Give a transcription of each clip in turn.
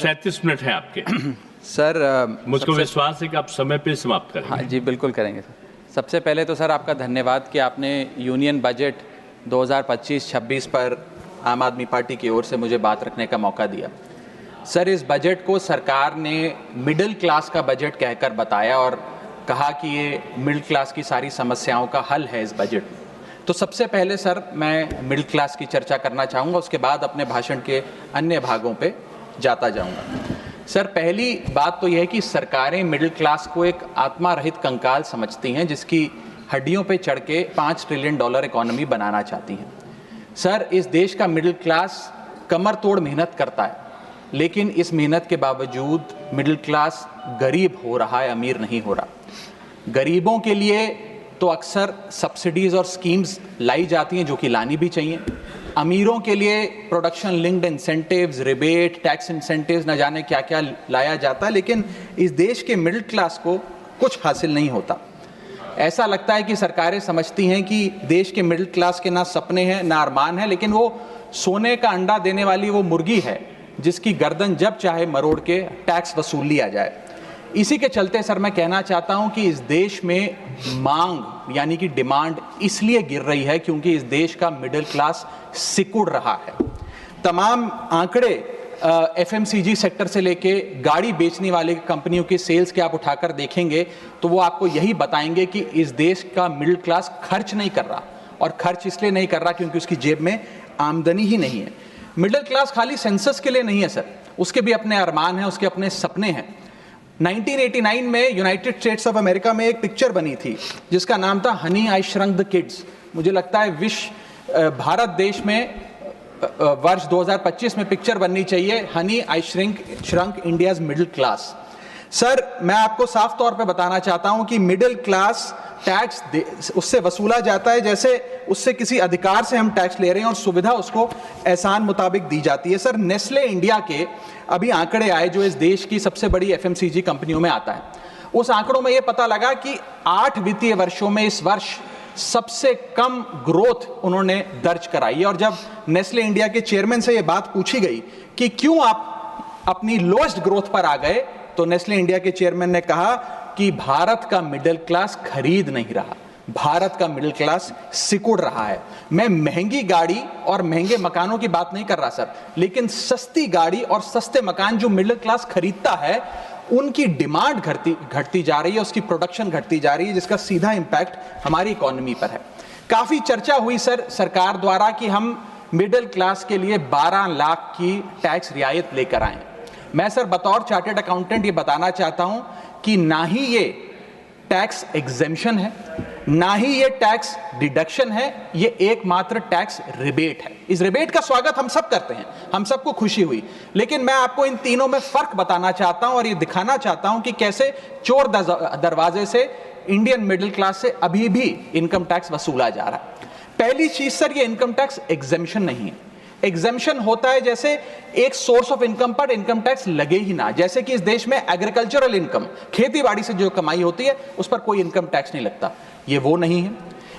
37 minute हैं आपके। Sir मुझको विश्वास है कि आप समय पे समाप्त करेंगे। हाँ जी, बिल्कुल करेंगे सर। सबसे पहले तो सर आपका धन्यवाद कि आपने यूनियन बजट 2025-26 पर आम आदमी पार्टी की ओर से मुझे बात रखने का मौका दिया। सर, इस बजट को सरकार ने मिडिल क्लास का बजट कहकर बताया और कहा कि ये मिडिल क्लास की सारी समस्याओं का हल है इस बजट में। तो सबसे पहले सर मैं मिडिल क्लास की चर्चा करना चाहूँगा, उसके बाद अपने भाषण के अन्य भागों पे जाता जाऊँगा। सर, पहली बात तो यह है कि सरकारें मिडिल क्लास को एक आत्मा रहित कंकाल समझती हैं जिसकी हड्डियों पे चढ़ के $5 ट्रिलियन इकोनॉमी बनाना चाहती हैं। सर, इस देश का मिडिल क्लास कमर तोड़ मेहनत करता है, लेकिन इस मेहनत के बावजूद मिडिल क्लास गरीब हो रहा है, अमीर नहीं हो रहा। गरीबों के लिए तो अक्सर सब्सिडीज़ और स्कीम्स लाई जाती हैं जो कि लानी भी चाहिए। अमीरों के लिए production linked incentives, rebate, tax incentives, न जाने क्या क्या लाया जाता है, लेकिन इस देश के मिडिल क्लास को कुछ हासिल नहीं होता। ऐसा लगता है कि सरकारें समझती हैं कि देश के मिडिल क्लास के ना सपने हैं ना अरमान है, लेकिन वो सोने का अंडा देने वाली वो मुर्गी है जिसकी गर्दन जब चाहे मरोड़ के टैक्स वसूल लिया जाए। इसी के चलते सर मैं कहना चाहता हूं कि इस देश में मांग यानी कि डिमांड इसलिए गिर रही है क्योंकि इस देश का मिडिल क्लास सिकुड़ रहा है। तमाम आंकड़े एफएमसीजी सेक्टर से लेके गाड़ी बेचने वाले कंपनियों की सेल्स के आप उठाकर देखेंगे तो वो आपको यही बताएंगे कि इस देश का मिडिल क्लास खर्च नहीं कर रहा, और खर्च इसलिए नहीं कर रहा क्योंकि उसकी जेब में आमदनी ही नहीं है। मिडिल क्लास खाली सेंसस के लिए नहीं है सर, उसके भी अपने अरमान हैं, उसके अपने सपने हैं। 1989 में यूनाइटेड स्टेट्स ऑफ अमेरिका में एक पिक्चर बनी थी जिसका नाम था Honey I shrunk the kids. मुझे लगता है भारत देश में वर्ष 2025 में पिक्चर बननी चाहिए honey I shrunk India's middle class. Sir, मैं आपको साफ तौर पे बताना चाहता हूं कि मिडिल क्लास टैक्स उससे वसूला जाता है जैसे उससे किसी अधिकार से हम टैक्स ले रहे हैं और सुविधा उसको एहसान मुताबिक दी जाती है। सर, नेस्ले इंडिया के अभी आंकड़े आए जो इस देश की सबसे बड़ी एफएमसीजी कंपनियों में आता है। उस आंकड़ों में यह पता लगा कि 8 वित्तीय वर्षों में इस वर्ष सबसे कम ग्रोथ उन्होंने दर्ज कराई। और जब नेस्ले इंडिया के चेयरमैन से यह बात पूछी गई कि क्यों आप अपनी लोएस्ट ग्रोथ पर आ गए, तो नेस्ले इंडिया के चेयरमैन ने कहा कि भारत का मिडिल क्लास खरीद नहीं रहा, भारत का मिडिल क्लास सिकुड़ रहा है। मैं महंगी गाड़ी और महंगे मकानों की बात नहीं कर रहा सर, लेकिन सस्ती गाड़ी और सस्ते मकान जो मिडिल क्लास खरीदता है उनकी डिमांड घटती जा रही है, उसकी प्रोडक्शन घटती जा रही है, जिसका सीधा इंपैक्ट हमारी इकोनॉमी पर है। काफी चर्चा हुई सर सरकार द्वारा कि हम मिडिल क्लास के लिए 12 लाख की टैक्स रियायत लेकर आए। मैं सर बतौर चार्टर्ड अकाउंटेंट ये बताना चाहता हूं कि ना ही ये टैक्स एग्जेम्पशन है, ना ही ये टैक्स डिडक्शन है, ये एकमात्र टैक्स रिबेट है। इस रिबेट का स्वागत हम सब करते हैं, हम सबको खुशी हुई, लेकिन मैं आपको इन तीनों में फर्क बताना चाहता हूं और ये दिखाना चाहता हूं कि कैसे चोर दरवाजे से इंडियन मिडिल क्लास से अभी भी इनकम टैक्स वसूला जा रहा है। पहली चीज सर, ये इनकम टैक्स एग्जेम्पशन नहीं है। एग्जेम्पशन होता है जैसे एक सोर्स ऑफ इनकम पर इनकम टैक्स लगे ही ना, जैसे कि इस देश में एग्रीकल्चरल इनकम, खेती बाड़ी से जो कमाई होती है उस पर कोई इनकम टैक्स नहीं लगता। ये वो नहीं है।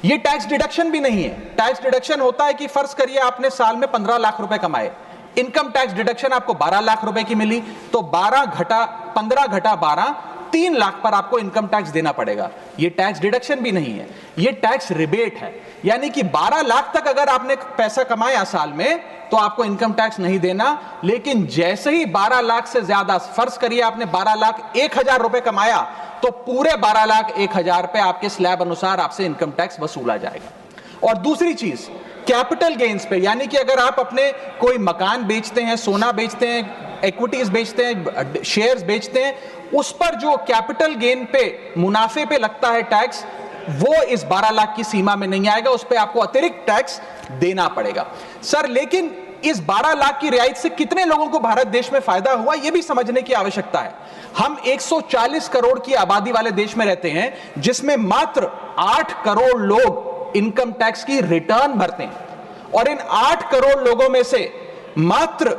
ये टैक्स डिडक्शन भी नहीं है। टैक्स डिडक्शन होता है कि फर्ज करिए आपने साल में 15 लाख रुपए कमाए, इनकम टैक्स डिडक्शन आपको 12 लाख रुपए की मिली, तो 15 घटा 12 3 लाख पर आपको इनकम टैक्स देना पड़ेगा। ये टैक्स डिडक्शन भी नहीं है, ये टैक्स रिबेट है। यानी कि 12 लाख तक अगर आपने पैसा कमाया साल में तो आपको इनकम टैक्स नहीं देना, लेकिन जैसे ही 12 लाख से ज्यादा, फर्ज करिए आपने 12 लाख 1,000 रुपए कमाया, तो पूरे 12 लाख 1,000 पे आपके स्लैब अनुसार आपसे इनकम टैक्स वसूला जाएगा। और दूसरी चीज, कैपिटल गेन्स पे, यानी कि अगर आप अपने कोई मकान बेचते हैं, सोना बेचते हैं, इक्विटीज बेचते हैं, शेयर्स बेचते हैं, उस पर जो कैपिटल गेन पे, मुनाफे पे लगता है टैक्स, वो इस 12 लाख की सीमा में नहीं आएगा, उस पे आपको अतिरिक्त टैक्स देना पड़ेगा। सर, लेकिन इस 12 लाख की रियायत से कितने लोगों को भारत देश में फायदा हुआ, यह भी समझने की आवश्यकता है। हम 140 करोड़ की आबादी वाले देश में रहते हैं, जिसमें मात्र 8 करोड़ लोग इनकम टैक्स की रिटर्न भरते हैं, और इन 8 करोड़ लोगों में से मात्र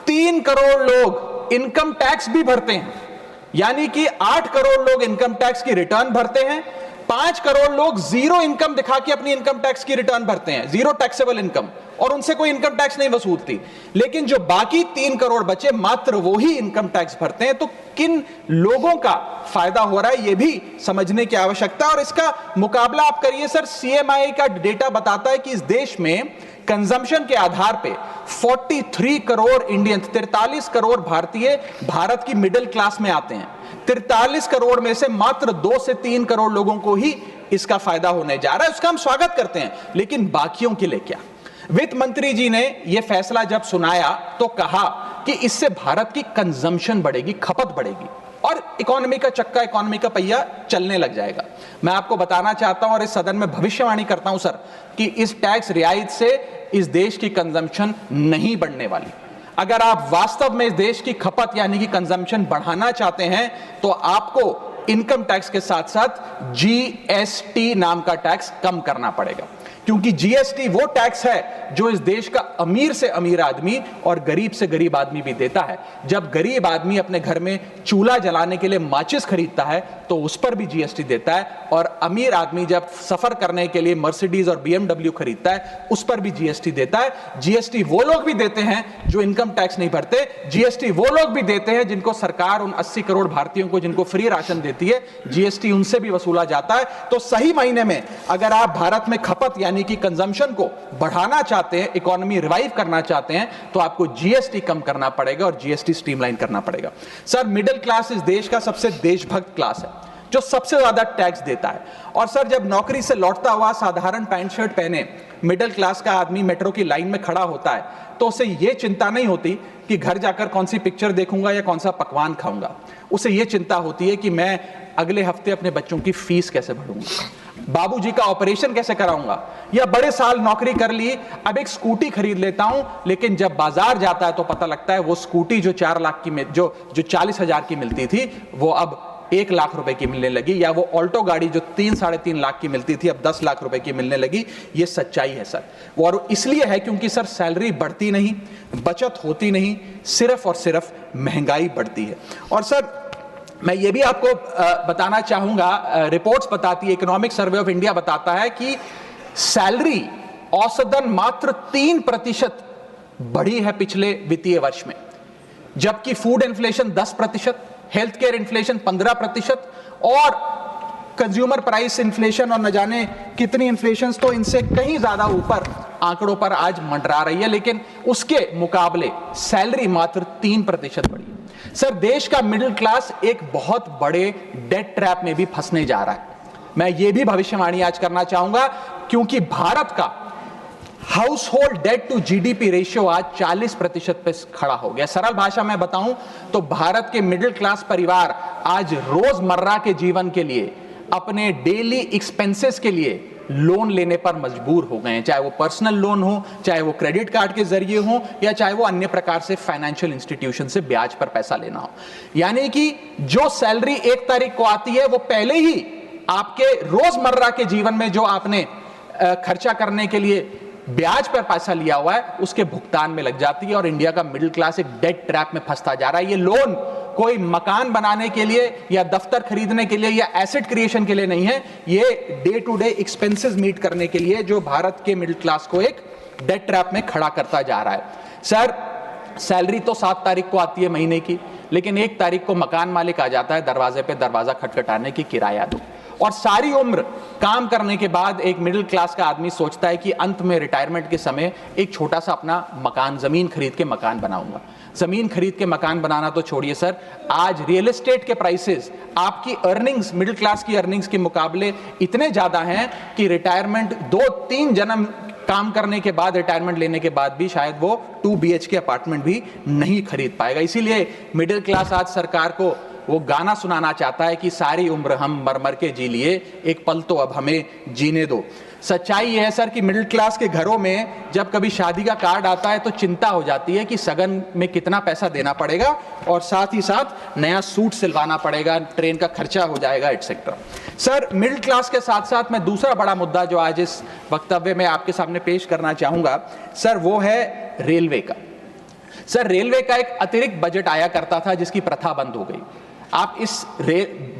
3 करोड़ लोग इनकम टैक्स भी भरते हैं। यानी कि 8 करोड़ लोग इनकम टैक्स की रिटर्न भरते हैं, 5 करोड़ लोग जीरो इनकम दिखा के अपनी इनकम टैक्स की रिटर्न भरते हैं, जीरो टैक्सेबल इनकम, और उनसे कोई इनकम टैक्स नहीं वसूलती। लेकिन जो बाकी 3 करोड़ बचे, मात्र वो ही इनकम टैक्स भरते हैं। तो किन लोगों का फायदा हो रहा है, ये भी समझने की आवश्यकता है। और इसका मुकाबला आप करिए सर, सीएमआई का डेटा बताता है कि इस देश में कंजम्पशन के आधार पे 43 करोड़ इंडियन, 43 करोड़ भारतीय भारत की मिडिल क्लास में आते हैं। 43 करोड़ में से मात्र 2 से 3 करोड़ लोगों को ही इसका फायदा होने जा रहा है। उसका हम स्वागत करते हैं, लेकिन बाकियों के लिए क्या? वित्त मंत्री जी ने यह फैसला जब सुनाया तो कहा कि इससे भारत की कंजम्पशन बढ़ेगी, खपत बढ़ेगी और इकोनॉमी का चक्का, इकोनॉमी का पहिया चलने लग जाएगा। मैं आपको बताना चाहता हूं और इस सदन में भविष्यवाणी करता हूं सर कि इस टैक्स रियायत से इस देश की कंजम्पशन नहीं बढ़ने वाली। अगर आप वास्तव में इस देश की खपत यानी कि कंजम्पशन बढ़ाना चाहते हैं तो आपको इनकम टैक्स के साथ साथ जीएसटी नाम का टैक्स कम करना पड़ेगा, क्योंकि जीएसटी वो टैक्स है जो इस देश का अमीर से अमीर आदमी और गरीब से गरीब आदमी भी देता है। जब गरीब आदमी अपने घर में चूल्हा जलाने के लिए माचिस खरीदता है तो उस पर भी जीएसटी देता है, और अमीर आदमी जब सफर करने के लिए मर्सिडीज और बीएमडब्ल्यू खरीदता है उस पर भी जीएसटी देता है। जीएसटी वो लोग भी देते हैं जो इनकम टैक्स नहीं भरते, जीएसटी वो लोग भी देते हैं जिनको सरकार उन 80 करोड़ भारतीयों को जिनको फ्री राशन देती है, जीएसटी उनसे भी वसूला जाता है। तो सही मायने में अगर आप भारत में खपत यानी कि कंजम्पशन को बढ़ाना चाहते हैं, इकोनॉमी रिवाइव करना चाहते हैं, तो आपको जीएसटी कम करना पड़ेगा और जीएसटी स्ट्रीमलाइन करना पड़ेगा। सर, मिडिल क्लास इस देश का सबसे देशभक्त क्लास है जो सबसे ज्यादा टैक्स देता है। और सर, जब नौकरी से लौटता हुआ साधारण पैंट शर्ट पहने मिडिल क्लास का आदमी मेट्रो की लाइन में खड़ा होता है तो उसे यह चिंता नहीं होती कि घर जाकर कौन सी पिक्चर देखूंगा या कौन सा पकवान खाऊंगा। उसे यह चिंता होती है कि मैं अगले हफ्ते अपने बच्चों की फीस कैसे भरूंगा, बाबूजी का ऑपरेशन कैसे कराऊंगा, या बड़े साल नौकरी कर ली, अब एक स्कूटी खरीद लेता हूं, लेकिन जब बाजार जाता है तो पता लगता है वो स्कूटी जो 4 लाख की जो 40,000 की मिलती थी वो अब 1 लाख रुपए की मिलने लगी, या वो ऑल्टो गाड़ी जो 3-3.5 लाख की मिलती थी अब 10 लाख रुपए की मिलने लगी। ये सच्चाई है सर, और इसलिए है क्योंकि सर सैलरी बढ़ती नहीं, बचत होती नहीं, सिर्फ और सिर्फ महंगाई बढ़ती है। और सर, मैं ये भी आपको बताना चाहूंगा, रिपोर्ट्स बताती है, इकोनॉमिक सर्वे ऑफ इंडिया बताता है कि सैलरी औसतन मात्र 3% बढ़ी है पिछले वित्तीय वर्ष में, जबकि food inflation 10%, health care inflation 15% और कंज्यूमर प्राइस इन्फ्लेशन और न जाने कितनी इन्फ्लेशन तो इनसे कहीं ज्यादा ऊपर आंकड़ों पर आज मंडरा रही है, लेकिन उसके मुकाबले सैलरी मात्र 3% बढ़ी है। सर, देश का मिडिल क्लास एक बहुत बड़े डेट ट्रैप में भी फंसने जा रहा है। मैं ये भी भविष्यवाणी आज करना चाहूंगा, क्योंकि भारत का household debt to GDP ratio आज 40% पे खड़ा हो गया। सरल भाषा में बताऊं तो भारत के मिडिल क्लास परिवार आज रोजमर्रा के जीवन के लिए, अपने डेली एक्सपेंसेस के लिए लोन लेने पर मजबूर हो गए हैं, चाहे वो पर्सनल लोन हो, चाहे वो क्रेडिट कार्ड के जरिए हो, या चाहे वो अन्य प्रकार से फाइनेंशियल इंस्टीट्यूशन से ब्याज पर पैसा लेना हो। यानी कि जो सैलरी 1 तारीख को आती है वो पहले ही आपके रोजमर्रा के जीवन में जो आपने खर्चा करने के लिए ब्याज पर पैसा लिया हुआ है उसके भुगतान में लग जाती है, और इंडिया का मिडिल क्लास एक डेट ट्रैप में फंसता जा रहा है। ये लोन कोई मकान बनाने के लिए या दफ्तर खरीदने के लिए या एसेट क्रिएशन के लिए नहीं है, ये day to day expenses meet करने के लिए, जो भारत के मिडिल क्लास को एक डेट ट्रैप में खड़ा करता जा रहा है। सर, सैलरी तो 7 तारीख को आती है महीने की, लेकिन 1 तारीख को मकान मालिक आ जाता है दरवाजे पे दरवाजा खटखटाने की किराया दो, और सारी उम्र काम करने के बाद एक मिडिल क्लास का आदमी सोचता है कि अंत में रिटायरमेंट के समय एक छोटा सा अपना मकान, जमीन खरीद के मकान बनाऊंगा। जमीन खरीद के मकान बनाना तो छोड़िए सर, आज रियल एस्टेट के प्राइसेस आपकी अर्निंग्स, मिडिल क्लास की अर्निंग्स के मुकाबले इतने ज्यादा हैं कि रिटायरमेंट 2-3 जन्म काम करने के बाद, रिटायरमेंट लेने के बाद भी शायद वो 2 BHK अपार्टमेंट भी नहीं खरीद पाएगा। इसीलिए मिडिल क्लास आज सरकार को वो गाना सुनाना चाहता है कि सारी उम्र हम मर मर के जी लिए, एक पल तो अब हमें जीने दो। सच्चाई यह है सर कि मिडिल क्लास के घरों में जब कभी शादी का कार्ड आता है तो चिंता हो जाती है कि सगन में कितना पैसा देना पड़ेगा, और साथ ही साथ नया सूट सिलवाना पड़ेगा, ट्रेन का खर्चा हो जाएगा, एटसेट्रा। सर, मिडिल क्लास के साथ साथ मैं दूसरा बड़ा मुद्दा जो आज इस वक्तव्य में आपके सामने पेश करना चाहूंगा सर, वो है रेलवे का। सर, रेलवे का एक अतिरिक्त बजट आया करता था जिसकी प्रथा बंद हो गई। आप इस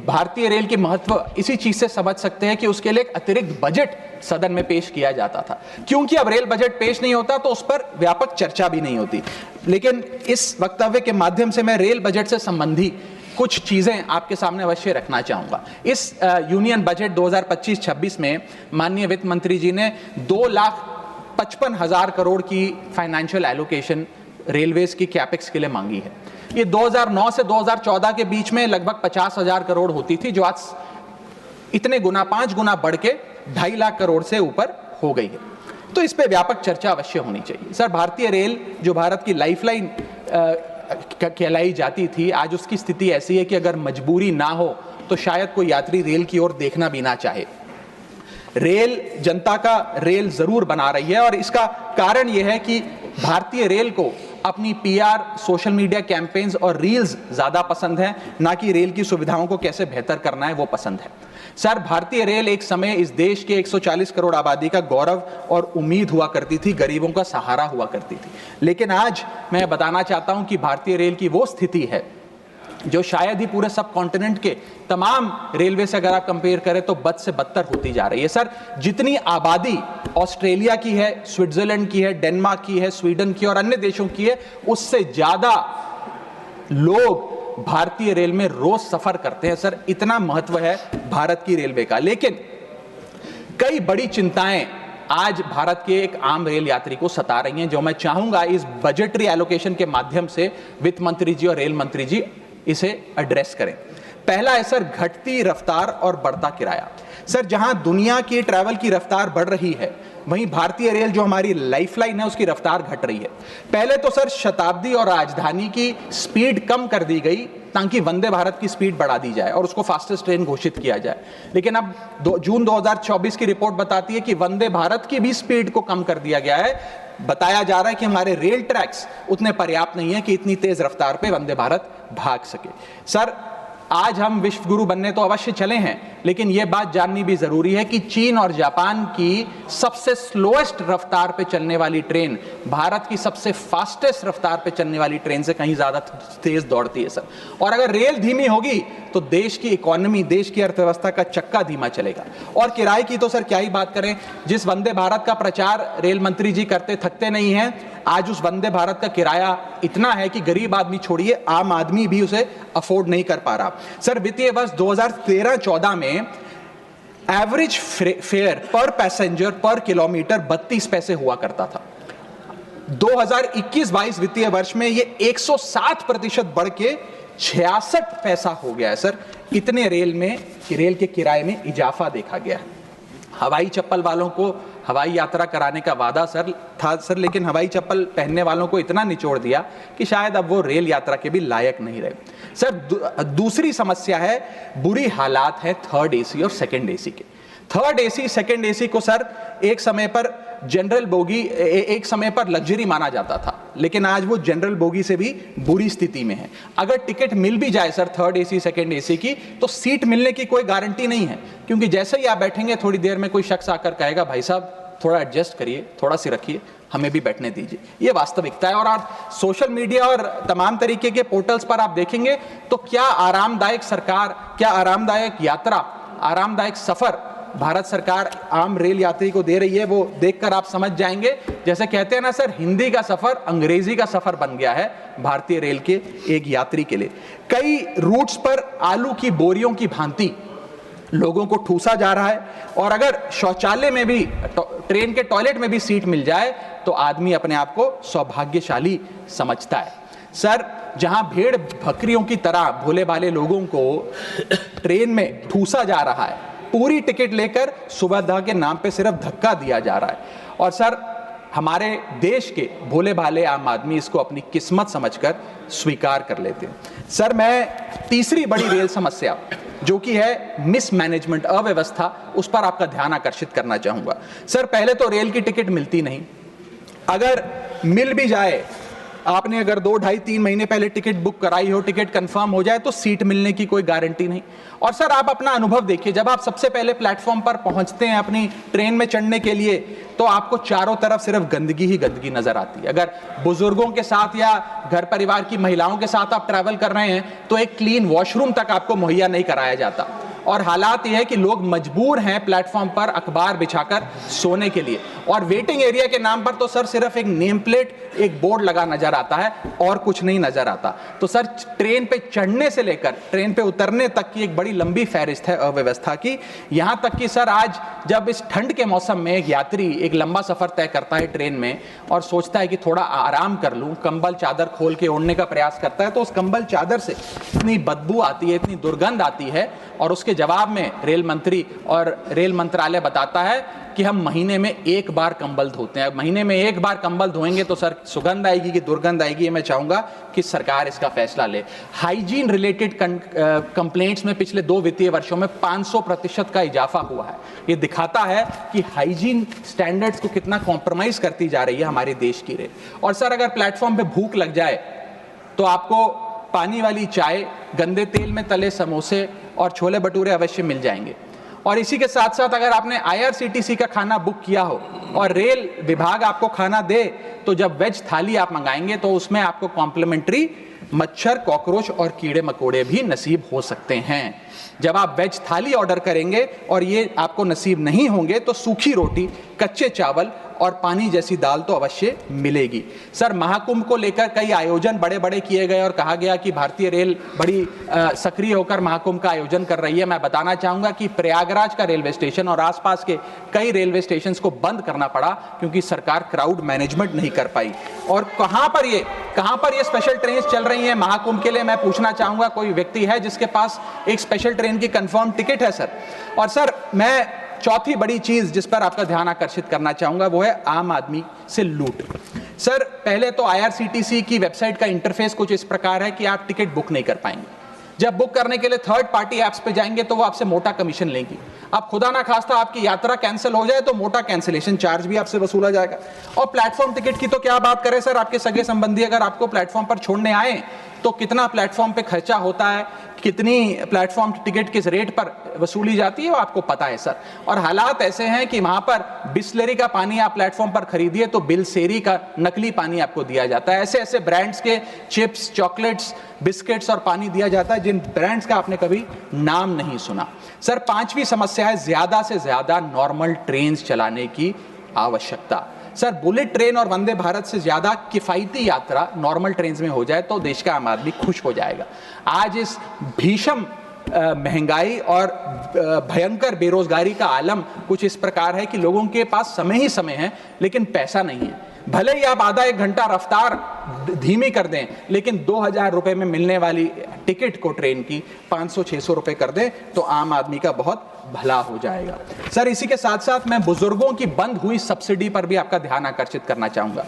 भारतीय रेल की महत्व इसी चीज से समझ सकते हैं कि उसके लिए एक अतिरिक्त बजट सदन में पेश किया जाता था। क्योंकि अब रेल बजट पेश नहीं होता तो उस पर व्यापक चर्चा भी नहीं होती। लेकिन इस वक्तव्य के माध्यम से मैं रेल बजट से संबंधी कुछ चीजें आपके सामने अवश्य रखना चाहूंगा। इस यूनियन बजट 2025-26 में माननीय वित्त मंत्री जी ने 2,55,000 करोड़ की फाइनेंशियल एलोकेशन रेलवेज की कैपेक्स के लिए मांगी है। ये 2009 से 2014 के बीच में लगभग 50,000 करोड़ होती थी, जो आज इतने गुना 5 गुना बढ़ के 2.5 लाख करोड़ से ऊपर हो गई है। तो इस पे व्यापक चर्चा अवश्य होनी चाहिए। सर, भारतीय रेल जो भारत की लाइफलाइन कहलाई जाती थी, आज उसकी स्थिति ऐसी है कि अगर मजबूरी ना हो तो शायद कोई यात्री रेल की ओर देखना भी ना चाहे। रेल जनता का रेल जरूर बना रही है और इसका कारण यह है कि भारतीय रेल को अपनी पीआर, सोशल मीडिया कैंपेन्स और रील्स ज्यादा पसंद है, ना कि रेल की सुविधाओं को कैसे बेहतर करना है वो पसंद है। सर, भारतीय रेल एक समय इस देश के 140 करोड़ आबादी का गौरव और उम्मीद हुआ करती थी, गरीबों का सहारा हुआ करती थी। लेकिन आज मैं बताना चाहता हूं कि भारतीय रेल की वो स्थिति है जो शायद ही पूरे सब कॉन्टिनेंट के तमाम रेलवे से अगर आप कंपेयर करें तो बद से बदतर होती जा रही है। सर, जितनी आबादी ऑस्ट्रेलिया की है, स्विट्जरलैंड की है, डेनमार्क की है, स्वीडन की और अन्य देशों की है, उससे ज्यादा लोग भारतीय रेल में रोज सफर करते हैं। सर, इतना महत्व है भारत की रेलवे का। लेकिन कई बड़ी चिंताएं आज भारत के एक आम रेल यात्री को सता रही हैं, जो मैं चाहूंगा इस बजटरी एलोकेशन के माध्यम से वित्त मंत्री जी और रेल मंत्री जी इसे एड्रेस करें। पहला है सर, घटती रफ्तार और बढ़ता किराया। सर, जहां दुनिया की ट्रैवल की रफ्तार बढ़ रही है, वहीं भारतीय रेल जो हमारी लाइफलाइन है उसकी रफ्तार घट रही है। पहले तो सर शताब्दी और राजधानी की स्पीड कम कर दी गई ताकि वंदे भारत की स्पीड बढ़ा दी जाए और उसको फास्टेस्ट ट्रेन घोषित किया जाए। लेकिन अब जून 2024 की रिपोर्ट बताती है कि वंदे भारत की भी स्पीड को कम कर दिया गया है। बताया जा रहा है कि हमारे रेल ट्रैक्स उतने पर्याप्त नहीं है कि इतनी तेज रफ्तार पे वंदे भारत भाग सके। सर, आज हम विश्व गुरु बनने तो अवश्य चले हैं, लेकिन यह बात जाननी भी जरूरी है कि चीन और जापान की सबसे स्लोएस्ट रफ्तार पे चलने वाली ट्रेन भारत की सबसे फास्टेस्ट रफ्तार पे चलने वाली ट्रेन से कहीं ज्यादा तेज दौड़ती है सर। और अगर रेल धीमी होगी तो देश की इकोनॉमी, देश की अर्थव्यवस्था का चक्का धीमा चलेगा। और किराए की तो सर क्या ही बात करें, जिस वंदे भारत का प्रचार रेल मंत्री जी करते थकते नहीं हैं, आज उस वंदे भारत का किराया इतना है कि गरीब आदमी छोड़िए, आम आदमी भी उसे अफोर्ड नहीं कर पा रहा। सर, वित्तीय वर्ष 2013-14 में एवरेज फेयर पर पैसेंजर पर किलोमीटर 32 पैसे हुआ करता था। 2021-22 वित्तीय वर्ष में ये 107% बढ़ के 66 पैसा हो गया है। सर, इतने रेल के किराए में इजाफा देखा गया है। हवाई चप्पल वालों को हवाई यात्रा कराने का वादा था सर, लेकिन हवाई चप्पल पहनने वालों को इतना निचोड़ दिया कि शायद अब वो रेल यात्रा के भी लायक नहीं रहे। सर, दूसरी समस्या है, बुरी हालात है थर्ड एसी और सेकंड एसी के। थर्ड एसी, सेकंड एसी को सर एक समय पर जनरल बोगी, एक समय पर लग्जरी माना जाता था, लेकिन आज वो जनरल बोगी से भी बुरी स्थिति में है। अगर टिकट मिल भी जाए sir third AC, second AC की, तो सीट मिलने की कोई गारंटी नहीं है, क्योंकि जैसे ही आप बैठेंगे थोड़ी देर में कोई शख्स आकर कहेगा, भाई साहब थोड़ा एडजस्ट करिए, थोड़ा सी रखिए, हमें भी बैठने दीजिए। ये वास्तविकता है। और आप सोशल मीडिया और तमाम तरीके के पोर्टल्स पर आप देखेंगे तो क्या आरामदायक सरकार, क्या आरामदायक यात्रा, आरामदायक सफर भारत सरकार आम रेल यात्री को दे रही है, वो देखकर आप समझ जाएंगे। जैसे कहते हैं ना सर, हिंदी का सफर अंग्रेजी का सफर बन गया है भारतीय रेल के एक यात्री के लिए। कई रूट्स पर आलू की बोरियों की भांति लोगों को ठूसा जा रहा है, और अगर शौचालय में भी, ट्रेन के टॉयलेट में भी सीट मिल जाए तो आदमी अपने आप को सौभाग्यशाली समझता है। सर, जहां भेड़ बकरियों की तरह भोले भाले लोगों को ट्रेन में ठूसा जा रहा है, पूरी टिकट लेकर सुविधा के नाम पे सिर्फ धक्का दिया जा रहा है, और सर हमारे देश के भोले भाले आम आदमी इसको अपनी किस्मत समझकर स्वीकार कर लेते हैं। सर, मैं तीसरी बड़ी रेल समस्या जो कि है मिसमैनेजमेंट, अव्यवस्था, उस पर आपका ध्यान आकर्षित करना चाहूंगा। सर, पहले तो रेल की टिकट मिलती नहीं, अगर मिल भी जाए आपने अगर 2, ढाई, 3 महीने पहले टिकट बुक कराई हो, टिकट कंफर्म हो जाए तो सीट मिलने की कोई गारंटी नहीं। और सर आप अपना अनुभव देखिए, जब आप सबसे पहले प्लेटफॉर्म पर पहुंचते हैं अपनी ट्रेन में चढ़ने के लिए, तो आपको चारों तरफ सिर्फ गंदगी ही गंदगी नजर आती है। अगर बुजुर्गों के साथ या घर परिवार की महिलाओं के साथ आप ट्रैवल कर रहे हैं तो एक क्लीन वॉशरूम तक आपको मुहैया नहीं कराया जाता। और हालात यह है कि लोग मजबूर हैं प्लेटफॉर्म पर अखबार बिछाकर सोने के लिए, और वेटिंग एरिया के नाम पर तो सर सिर्फ एक नेम प्लेट, एक बोर्ड लगा नजर आता है और कुछ नहीं नजर आता। तो सर ट्रेन पे चढ़ने से लेकर ट्रेन पे उतरने तक की एक बड़ी लंबी फहरिस्त है अव्यवस्था की। यहां तक कि सर आज जब इस ठंड के मौसम में एक यात्री एक लंबा सफर तय करता है ट्रेन में और सोचता है कि थोड़ा आराम कर लूं, कंबल चादर खोल के ओढ़ने का प्रयास करता है, तो उस कंबल चादर से इतनी बदबू आती है, इतनी दुर्गंध आती है, और उसके जवाब में रेल मंत्री और रेल मंत्रालय बताता है कि हम महीने में 1 बार कंबल धोते हैं। महीने में 1 बार कंबल धोएंगे तो सर सुगंध आएगी कि दुर्गंध आएगी, मैं चाहूंगा कि सरकार इसका फैसला ले। हाइजीन रिलेटेड कंप्लेंट्स में पिछले 2 वित्तीय वर्षों में 500% का इजाफा हुआ है। ये दिखाता है कि हाइजीन स्टैंडर्ड्स को कितना कॉम्प्रोमाइज करती जा रही है हमारे देश की रेल। और सर अगर प्लेटफॉर्म पे भूख लग जाए तो आपको पानी वाली चाय, गंदे तेल में तले समोसे और छोले भटूरे अवश्य मिल जाएंगे। और इसी के साथ साथ अगर आपने IRCTC का खाना बुक किया हो और रेल विभाग आपको खाना दे, तो जब वेज थाली आप मंगाएंगे तो उसमें आपको कॉम्प्लीमेंट्री मच्छर, कॉकरोच और कीड़े मकोड़े भी नसीब हो सकते हैं। जब आप वेज थाली ऑर्डर करेंगे और ये आपको नसीब नहीं होंगे तो सूखी रोटी, कच्चे चावल और पानी जैसी दाल तो अवश्य मिलेगी। सर महाकुंभ को लेकर कई आयोजन बड़े बड़े किए गए और कहा गया कि भारतीय रेल बड़ी सक्रिय होकर महाकुंभ का आयोजन कर रही है। मैं बताना चाहूंगा कि प्रयागराज का रेलवे स्टेशन और आसपास के कई रेलवे स्टेशन को बंद करना पड़ा क्योंकि सरकार क्राउड मैनेजमेंट नहीं कर पाई। और कहां पर ये स्पेशल ट्रेन चल रही है महाकुंभ के लिए, मैं पूछना चाहूंगा कोई व्यक्ति है जिसके पास एक स्पेशल ट्रेन की कंफर्म टिकट है सर? और सर मैं चौथी बड़ी चीज जिस पर आपका ध्यान आकर्षित करना चाहूंगा वो है आम आदमी से लूट। सर पहले तो IRCTC की वेबसाइट का इंटरफेस कुछ इस प्रकार है कि आप टिकट बुक नहीं कर पाएंगे। जब बुक करने के लिए थर्ड पार्टी ऐप्स पे जाएंगे तो वो आपसे मोटा कमीशन लेंगी। अब खुदा ना खास्ता आपकी यात्रा कैंसिल हो जाए तो मोटा कैंसिलेशन चार्ज भी आपसे वसूला जाएगा। और प्लेटफॉर्म टिकट की तो क्या बात करें सर, आपके सगे संबंधी अगर आपको प्लेटफॉर्म पर छोड़ने आए तो कितना प्लेटफॉर्म पे खर्चा होता है, कितनी प्लेटफॉर्म टिकट किस रेट पर वसूली जाती है वो आपको पता है सर। और हालात ऐसे हैं कि वहां पर बिस्लरी का पानी आप प्लेटफॉर्म पर खरीदिए तो बिलसेरी का नकली पानी आपको दिया जाता है। ऐसे ऐसे ब्रांड्स के चिप्स, चॉकलेट्स, बिस्किट्स और पानी दिया जाता है जिन ब्रांड्स का आपने कभी नाम नहीं सुना। सर 5वीं समस्या है ज्यादा से ज्यादा नॉर्मल ट्रेन चलाने की आवश्यकता। सर बुलेट ट्रेन और वंदे भारत से ज्यादा किफायती यात्रा नॉर्मल ट्रेन में हो जाए तो देश का आम आदमी खुश हो जाएगा। आज इस भीषण महंगाई और भयंकर बेरोजगारी का आलम कुछ इस प्रकार है कि लोगों के पास समय ही समय है लेकिन पैसा नहीं है। भले ही आप आधा 1 घंटा रफ्तार धीमी कर दें लेकिन 2000 रुपए में मिलने वाली टिकट को ट्रेन की 500-600 रुपए कर दें तो आम आदमी का बहुत भला हो जाएगा। सर इसी के साथ साथ मैं बुजुर्गों की बंद हुई सब्सिडी पर भी आपका ध्यान आकर्षित करना चाहूंगा।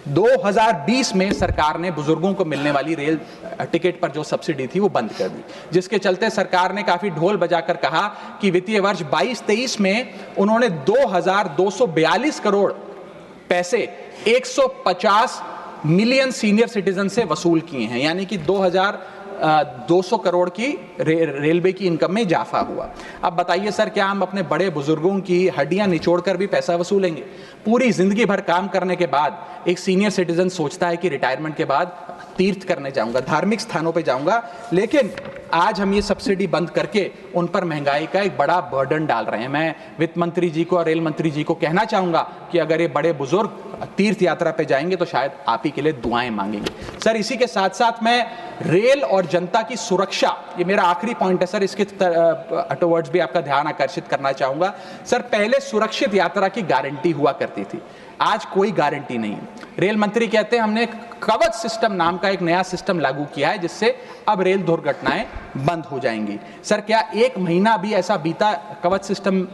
2020 में सरकार ने बुजुर्गों को मिलने वाली रेल टिकट पर जो सब्सिडी थी वो बंद कर दी, जिसके चलते सरकार ने काफी ढोल बजाकर कहा कि वित्तीय वर्ष 22-23 में उन्होंने 2242 करोड़ पैसे 150 मिलियन सीनियर सिटीजन से वसूल किए हैं, यानी कि 2200 करोड़ की रेलवे की इनकम में इजाफा हुआ। अब बताइए सर, क्या हम अपने बड़े बुजुर्गों की हड्डियां निचोड़कर भी पैसा वसूलेंगे? पूरी जिंदगी भर काम करने के बाद एक सीनियर सिटीजन सोचता है कि रिटायरमेंट के बाद तीर्थ करने जाऊंगा, धार्मिक स्थानों पे जाऊंगा, लेकिन आज हम ये सब्सिडी बंद करके उन पर महंगाई का एक बड़ा बर्डन डाल रहे हैं। मैं वित्त मंत्री जी को और रेल मंत्री जी को कहना चाहूंगा कि अगर ये बड़े बुजुर्ग तीर्थ यात्रा पे जाएंगे तो शायद आप ही के लिए दुआएं मांगेंगे। सर इसी के साथ साथ मैं रेल और जनता की सुरक्षा, ये मेरा आखिरी पॉइंट है सर, इसके टुवर्ड्स भी आपका ध्यान आकर्षित करना चाहूंगा। सर पहले सुरक्षित यात्रा की गारंटी हुआ करती थी, आज कोई गारंटी नहीं। रेल मंत्री कहते हैं हमने कवच सिस्टम नाम का एक नया सिस्टम लागू किया है जिससे अब रेल दुर्घटनाएं बंद हो जाएंगी। सर क्या 1 महीना भी ऐसा बीता कवच सिस्टम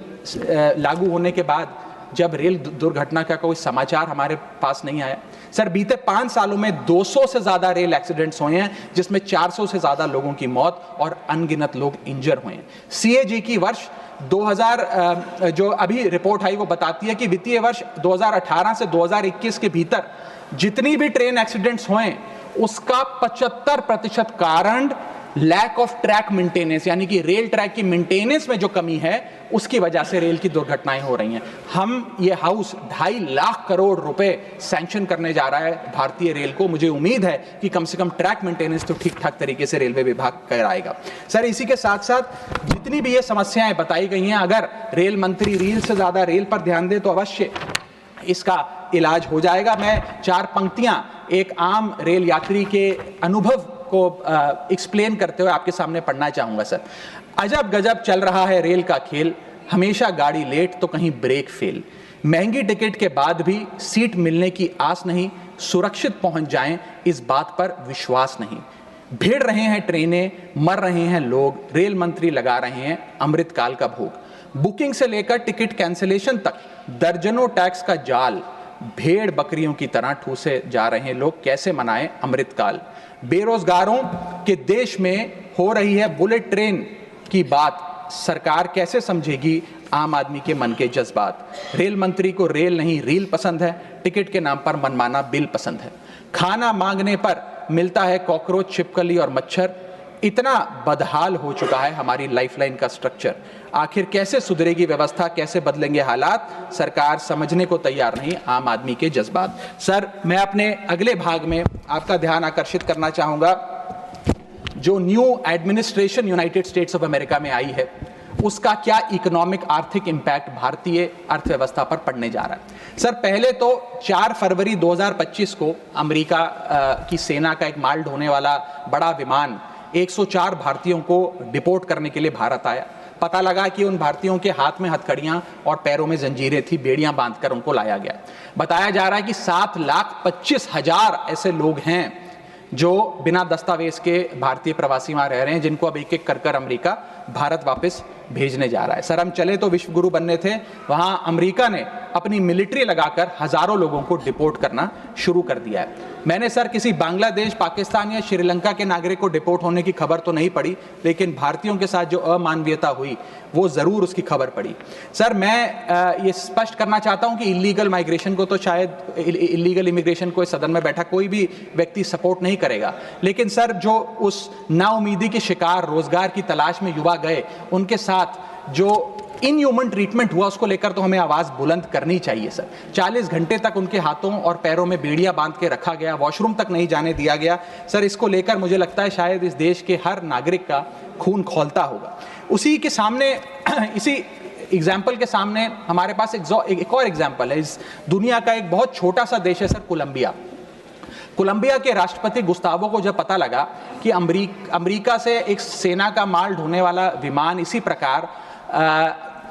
लागू होने के बाद जब रेल दुर्घटना का कोई समाचार हमारे पास नहीं आया? सर बीते 5 सालों में 200 से ज्यादा रेल एक्सीडेंट्स हुए हैं जिसमें 400 से ज्यादा लोगों की मौत और अनगिनत लोग इंजर हुए हैं। CAG की वर्ष 2000 जो अभी रिपोर्ट आई वो बताती है कि वित्तीय वर्ष 2018 से 2021 के भीतर जितनी भी ट्रेन एक्सीडेंट्स हुए उसका 75% कारण लैक ऑफ ट्रैक मेंटेनेंस, यानी कि रेल ट्रैक की मेंटेनेंस में जो कमी है उसकी वजह से रेल की दुर्घटनाएं हो रही हैं। हम ये हाउस 2.5 लाख करोड़ रुपए सैंक्शन करने जा रहा है भारतीय रेल को। मुझे उम्मीद है कि कम से कम ट्रैक मेंटेनेंस तो ठीक ठाक तरीके से रेलवे विभाग कराएगा। सर, इसी के साथ साथ जितनी भी ये समस्याएं बताई गई हैं, अगर रेल मंत्री रील से ज्यादा रेल पर ध्यान दे तो अवश्य इसका इलाज हो जाएगा। मैं 4 पंक्तियां एक आम रेल यात्री के अनुभव को एक्सप्लेन करते हुए आपके सामने पढ़ना चाहूंगा। सर, अजब गजब चल रहा है रेल का खेल, हमेशा गाड़ी लेट तो कहीं ब्रेक फेल, महंगी टिकट के बाद भी सीट मिलने की आस नहीं, सुरक्षित पहुंच जाएं इस बात पर विश्वास नहीं, भिड़ रहे हैं ट्रेनें, मर रहे हैं लोग, रेल मंत्री लगा रहे हैं अमृतकाल का भोग, बुकिंग से लेकर टिकट कैंसिलेशन तक दर्जनों टैक्स का जाल, भेड़ बकरियों की तरह ठूसे जा रहे हैं लोग, कैसे मनाएं अमृतकाल, बेरोजगारों के देश में हो रही है बुलेट ट्रेन की बात, सरकार कैसे समझेगी आम आदमी के मन के जज्बात, रेल मंत्री को रेल नहीं रील पसंद है, टिकट के नाम पर मनमाना बिल पसंद है, खाना मांगने पर मिलता है कॉकरोच, छिपकली और मच्छर, इतना बदहाल हो चुका है हमारी लाइफलाइन का स्ट्रक्चर, आखिर कैसे सुधरेगी व्यवस्था, कैसे बदलेंगे हालात, सरकार समझने को तैयार नहीं आम आदमी के जज्बात। सर, मैं अपने अगले भाग में आपका ध्यान आकर्षित करना चाहूंगा, जो new administration United states of America में आई है उसका क्या इकोनॉमिक आर्थिक इंपैक्ट भारतीय अर्थव्यवस्था पर पड़ने जा रहा है। सर, पहले तो 4 फरवरी 2025 को अमेरिका की सेना का एक माल ढोने वाला बड़ा विमान 104 भारतीयों को डिपोर्ट करने के लिए भारत आया। पता लगा कि उन भारतीयों के हाथ में हथकड़ियां और पैरों में जंजीरें थी, बेड़ियां बांधकर उनको लाया गया। बताया जा रहा है कि 7,25,000 ऐसे लोग हैं जो बिना दस्तावेज के भारतीय प्रवासी वहां रह रहे हैं, जिनको अब एक एक कर अमेरिका भारत वापस भेजने जा रहा है। सर, हम चले तो विश्व गुरु बनने थे, वहां अमेरिका ने अपनी मिलिट्री लगाकर हजारों लोगों को डिपोर्ट करना शुरू कर दिया है। मैंने सर किसी बांग्लादेश, पाकिस्तान या श्रीलंका के नागरिक को डिपोर्ट होने की खबर तो नहीं पड़ी, लेकिन भारतीयों के साथ जो अमानवीयता हुई वो जरूर उसकी खबर पड़ी। सर, मैं ये स्पष्ट करना चाहता हूं कि इलीगल माइग्रेशन को तो शायद इलीगल इमिग्रेशन को इस सदन में बैठा कोई भी व्यक्ति सपोर्ट नहीं करेगा, लेकिन सर जो उस नाउमीदी के शिकार रोजगार की तलाश में युवा गए, उनके साथ जो इनह्यूमन ट्रीटमेंट हुआ उसको लेकर तो हमें आवाज बुलंद करनी चाहिए। सर, 40 घंटे तक उनके हाथों और पैरों में बेड़ियां बांध के रखा गया, वॉशरूम तक नहीं जाने दिया गया। सर, इसको लेकर मुझे लगता है शायद इस देश के हर नागरिक का खून खौलता होगा। उसी के सामने इसी एग्जाम्पल के सामने हमारे पास एक और एग्जाम्पल है। इस दुनिया का एक बहुत छोटा सा देश है सर, कोलंबिया। कोलंबिया के राष्ट्रपति गुस्तावो को जब पता लगा कि अमेरिका से एक सेना का माल ढोने वाला विमान इसी प्रकार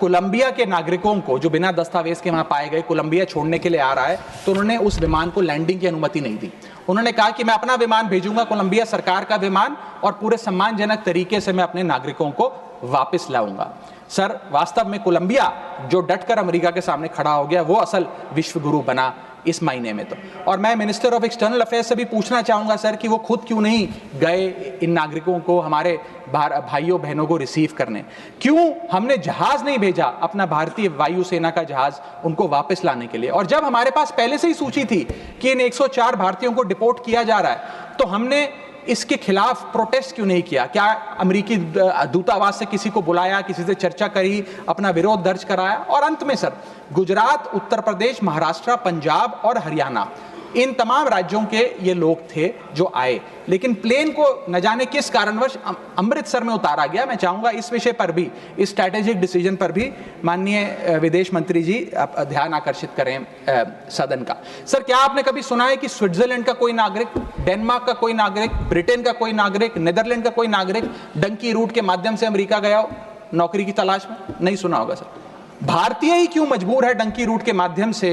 कोलंबिया के नागरिकों को जो बिना दस्तावेज के वहां पाए गए कोलंबिया छोड़ने के लिए आ रहा है, तो उन्होंने उस विमान को लैंडिंग की अनुमति नहीं दी। उन्होंने कहा कि मैं अपना विमान भेजूंगा, कोलंबिया सरकार का विमान, और पूरे सम्मानजनक तरीके से मैं अपने नागरिकों को वापस लाऊंगा। सर, वास्तव में कोलंबिया जो डटकर अमेरिका के सामने खड़ा हो गया, वो असल विश्व गुरु बना इस महीने में तो। और मैं मिनिस्टर ऑफ एक्सटर्नल अफेयर्स से भी पूछना चाहूंगा सर कि वो खुद क्यों नहीं गए इन नागरिकों को, हमारे भाइयों बहनों को रिसीव करने, क्यों हमने जहाज नहीं भेजा, अपना भारतीय वायुसेना का जहाज उनको वापस लाने के लिए। और जब हमारे पास पहले से ही सूची थी कि इन 104 भारतीयों को डिपोर्ट किया जा रहा है, तो हमने इसके खिलाफ प्रोटेस्ट क्यों नहीं किया? क्या अमेरिकी दूतावास से किसी को बुलाया, किसी से चर्चा करी, अपना विरोध दर्ज कराया? और अंत में सर, गुजरात, उत्तर प्रदेश, महाराष्ट्र, पंजाब और हरियाणा, इन तमाम राज्यों के ये लोग थे जो आए, लेकिन प्लेन को न जाने किस कारणवश अमृतसर में उतारा गया। मैं चाहूंगा इस विषय पर भी, इस स्ट्रैटेजिक डिसीजन पर भी माननीय विदेश मंत्री जी ध्यान आकर्षित करें सदन का। सर, क्या आपने कभी सुना है कि स्विट्जरलैंड का कोई नागरिक, डेनमार्क का कोई नागरिक, ब्रिटेन का कोई नागरिक, नीदरलैंड का कोई नागरिक डंकी रूट के माध्यम से अमेरिका गया हो नौकरी की तलाश में? नहीं सुना होगा सर। भारतीय ही क्यों मजबूर है डंकी रूट के माध्यम से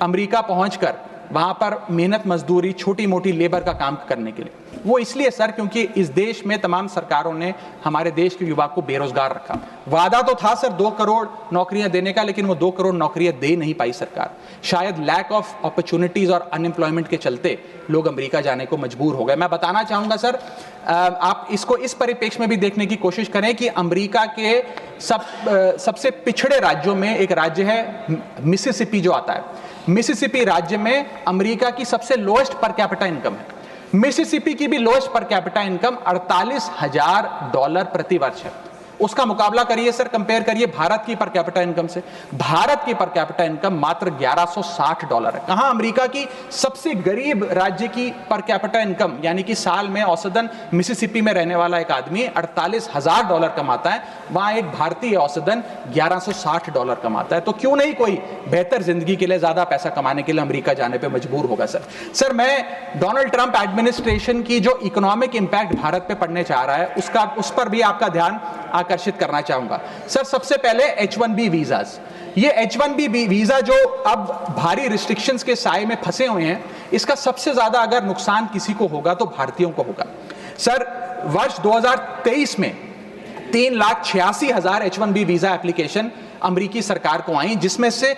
अमेरिका पहुंचकर वहां पर मेहनत मजदूरी, छोटी मोटी लेबर का काम करने के लिए? वो इसलिए सर क्योंकि इस देश में तमाम सरकारों ने हमारे देश के युवा को बेरोजगार रखा। वादा तो था सर 2 करोड़ नौकरियां देने का, लेकिन वो 2 करोड़ नौकरियां दे नहीं पाई सरकार। शायद लैक ऑफ अपॉर्चुनिटीज और अनएम्प्लॉयमेंट के चलते लोग अमेरिका जाने को मजबूर हो गए। मैं बताना चाहूंगा सर, आप इसको इस परिप्रेक्ष्य में भी देखने की कोशिश करें कि अमेरिका के सबसे पिछड़े राज्यों में एक राज्य है मिसिसिपी जो आता है। मिसिसिपी राज्य में अमेरिका की सबसे लोएस्ट पर कैपिटा इनकम है। मिसिसिपी की भी लोएस्ट पर कैपिटा इनकम $48,000 प्रति वर्ष है। उसका मुकाबला करिए सर, कंपेयर करिए भारत की पर कैपिटा इनकम से। भारत की पर कैपिटा इनकम मात्र $1160 है। कहां अमेरिका की सबसे गरीब राज्य की पर कैपिटा इनकम, यानी कि साल में औसतन मिसिसिपी में रहने वाला एक आदमी $48,000 कमाता है, वहां एक भारतीय औसतन $1160 कमाता है। तो क्यों नहीं कोई बेहतर जिंदगी के लिए, ज्यादा पैसा कमाने के लिए अमेरिका जाने पर मजबूर होगा सर। मैं डोनाल्ड ट्रंप एडमिनिस्ट्रेशन की जो इकोनॉमिक इंपैक्ट भारत पे पड़ने जा रहा है उस पर भी आपका ध्यान आकर्षित करना चाहूंगा सर। सबसे पहले H1B वीजास, ये H1B वीजा जो अब भारी रिस्ट्रिक्शंस के साए में फंसे हुए हैं, इसका सबसे ज्यादा अगर नुकसान किसी को होगा तो भारतीयों को होगा सर। वर्ष 2023 में 3,86,000 H1B वीजा एप्लीकेशन अमेरिकी सरकार को आई, जिसमें से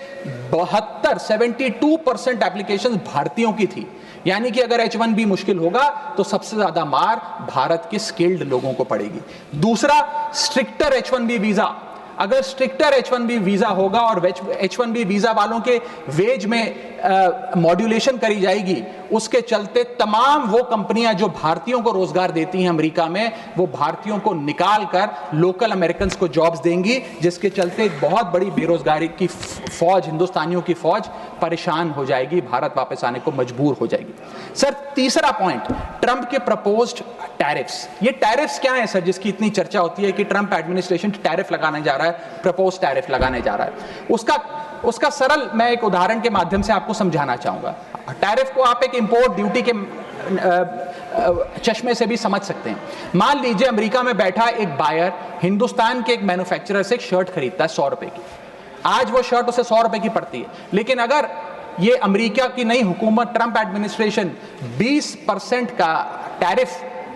72% एप्लीकेशन भारतीयों की थी। यानी कि अगर H1B मुश्किल होगा तो सबसे ज्यादा मार भारत के स्किल्ड लोगों को पड़ेगी। दूसरा, स्ट्रिक्टर H1B वीजा, अगर स्ट्रिक्टर H1B वीजा होगा और H1B वीजा वालों के वेज में मॉड्यूलेशन करी जाएगी, उसके चलते तमाम वो कंपनियां जो भारतीयों को रोजगार देती हैं अमेरिका में, वो भारतीयों को निकाल कर लोकल अमेरिकन को जॉब्स देंगी, जिसके चलते एक बहुत बड़ी बेरोजगारी की फौज, हिंदुस्तानियों की फौज परेशान हो जाएगी, भारत वापस आने को मजबूर हो जाएगी। सर तीसरा पॉइंट, ट्रंप के प्रपोज्ड टैरिफ्स। ये टैरिफ्स क्या है सर, जिसकी इतनी चर्चा होती है कि ट्रंप एडमिनिस्ट्रेशन टैरिफ लगाने जा रहा है, प्रपोज टैरिफ लगाने जा रहा है। उसका सरल मैं एक उदाहरण के माध्यम से आपको समझाना चाहूंगा। टैरिफ को आप एक इंपोर्ट ड्यूटी के चश्मे से भी समझ सकते हैं। मान लीजिए अमेरिका में बैठा एक बायर हिंदुस्तान के एक मैन्युफैक्चरर से एक शर्ट खरीदता है 100 रुपए की। आज वो शर्ट उसे 100 रुपए की पड़ती है, लेकिन अगर ये अमेरिका की नई हुकूमत, ट्रंप एडमिनिस्ट्रेशन 20% का टैरिफ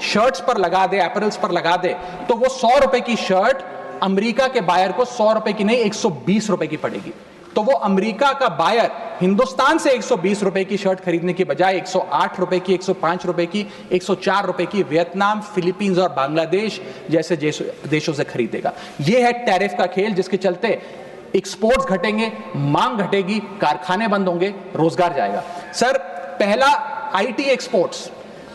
शर्ट्स पर लगा दे, अपैरल्स पर लगा दे, तो वो 100 रुपए की शर्ट अमेरिका के बायर को 100 रुपए की नहीं 120 रुपए की पड़ेगी। तो वो अमेरिका का बायर हिंदुस्तान से 120 रुपए की शर्ट खरीदने की बजाय 108 रुपए की, 105 रुपए की, 104 रुपए की वियतनाम, फिलीपींस और बांग्लादेश जैसे देशों से खरीदेगा। यह है टैरिफ का खेल, जिसके चलते एक्सपोर्ट्स घटेंगे, मांग घटेगी, कारखाने बंद होंगे, रोजगार जाएगा। सर पहला, आईटी एक्सपोर्ट्स।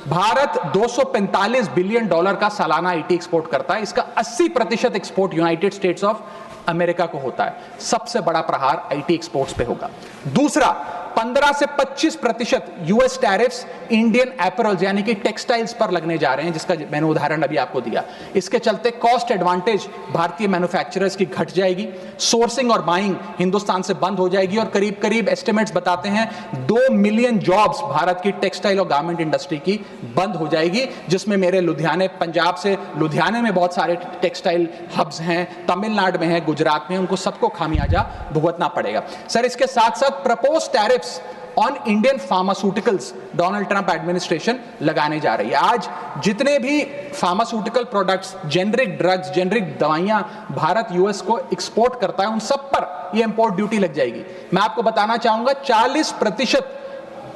भारत $245 बिलियन का सालाना आईटी एक्सपोर्ट करता है। इसका 80% export United states of America को होता है। सबसे बड़ा प्रहार आईटी एक्सपोर्ट्स पे होगा। दूसरा, 15 से 25% यूएस टैरिफ्स इंडियन एपरल्स यानी कि टेक्सटाइल्स पर लगने जा रहे हैं, जिसका मैंने उदाहरण अभी आपको दिया। इसके चलते कॉस्ट एडवांटेज भारतीय मैन्युफैक्चरर्स की घट जाएगी, सोर्सिंग और बाइंग हिंदुस्तान से बंद हो जाएगी, और करीब करीब एस्टिमेट्स बताते हैं 2 मिलियन जॉब्स भारत की टेक्सटाइल और गारमेंट इंडस्ट्री की बंद हो जाएगी, जिसमें मेरे लुधियाने, पंजाब से लुधियाने में बहुत सारे टेक्सटाइल हब्स हैं, तमिलनाडु में है, गुजरात में, उनको सबको खामियाजा भुगतना पड़ेगा। सर इसके साथ साथ propose tariffs on Indian pharmaceuticals Donald Trump administration लगाने जा रही है। आज जितने भी pharmaceutical products, generic drugs, generic दवाइयां भारत यूएस को एक्सपोर्ट करता है, उन सब पर यह इंपोर्ट ड्यूटी लग जाएगी। मैं आपको बताना चाहूंगा 40%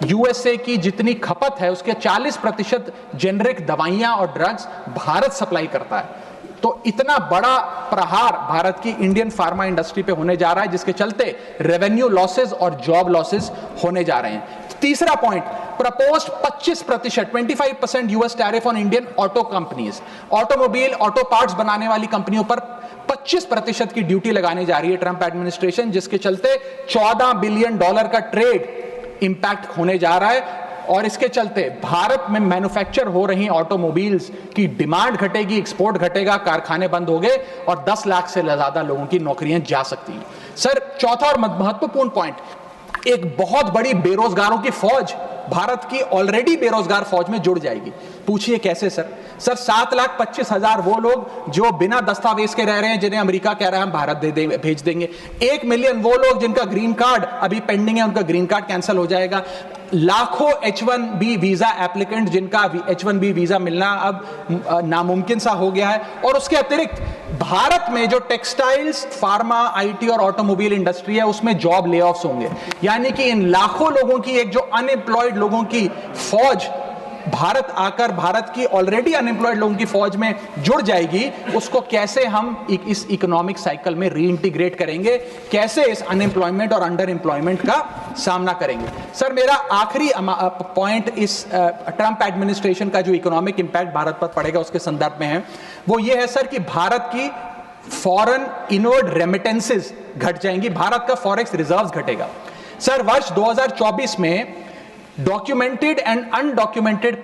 यूएसए की जितनी खपत है उसके 40% जेनरिक दवाइयां और ड्रग्स भारत सप्लाई करता है। तो इतना बड़ा प्रहार भारत की इंडियन फार्मा इंडस्ट्री पे होने जा रहा है, जिसके चलते रेवेन्यू लॉसेस और जॉब लॉसेस होने जा रहे हैं। तीसरा point, proposed 25% US tariff on Indian auto companies. Automobile, auto parts बनाने वाली कंपनियों पर 25% की ड्यूटी लगाने जा रही है ट्रंप एडमिनिस्ट्रेशन, जिसके चलते $14 बिलियन का ट्रेड इंपैक्ट होने जा रहा है। और इसके चलते भारत में मैन्युफैक्चर हो रही ऑटोमोबाइल्स की डिमांड घटेगी, एक्सपोर्ट घटेगा, कारखाने बंद हो गए और 10 लाख से ज्यादा लोगों की नौकरियां जा सकती हैं। सर चौथा और महत्वपूर्ण पॉइंट, एक बहुत बड़ी बेरोजगारों की फौज भारत की ऑलरेडी बेरोजगार फौज में जुड़ जाएगी। पूछिए कैसे सर? सर 7,25,000 वो लोग जो बिना दस्तावेज के रह रहे हैं, जिन्हें अमेरिका कह रहा है हम भारत भेज देंगे। 1 मिलियन वो लोग जिनका ग्रीन कार्ड अभी पेंडिंग है, उनका ग्रीन कार्ड कैंसिल हो जाएगा। लाखों H1B वीजा एप्लीकेंट जिनका H1B वीजा मिलना अब नामुमकिन सा हो गया है। और उसके अतिरिक्त भारत में जो टेक्सटाइल्स, फार्मा, आईटी और ऑटोमोबाइल इंडस्ट्री है, उसमें जॉब ले ऑफ्स होंगे। यानी कि इन लाखों लोगों की, एक जो अनएम्प्लॉयड लोगों की फौज भारत आकर भारत की ऑलरेडी अनएम्प्लॉयड लोगों की फौज में जुड़ जाएगी, उसको कैसे हम इस इकोनॉमिक साइकिल में रीइंटीग्रेट करेंगे, कैसे इस अनएम्प्लॉयमेंट और अंडर एम्प्लॉयमेंट का सामना करेंगे। सर, मेरा आखिरी पॉइंट इस ट्रंप एडमिनिस्ट्रेशन का जो इकोनॉमिक इंपैक्ट भारत पर पड़ेगा उसके संदर्भ में है, वो ये है सर कि भारत की फॉरेन इनवर्ड रेमिटेंसेस घट जाएंगी, भारत का फॉरेक्स रिजर्व्स घटेगा। सर, वर्ष 2024 में डॉक्यूमेंटेड एंड अनडॉक्यूमेंटेड